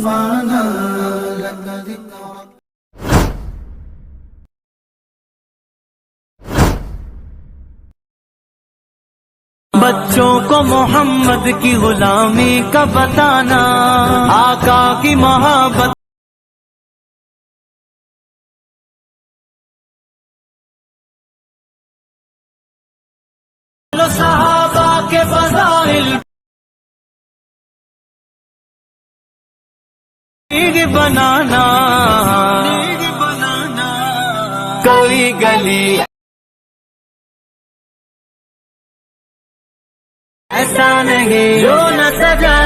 रफ़ाना luck ज़िक्रक। बच्चों को मोहम्मद की गुलामी का बताना, आका की मोहब्बत सहाबा के फज़ाइल बनाना, कोई गली ऐसा नहीं जो न सजा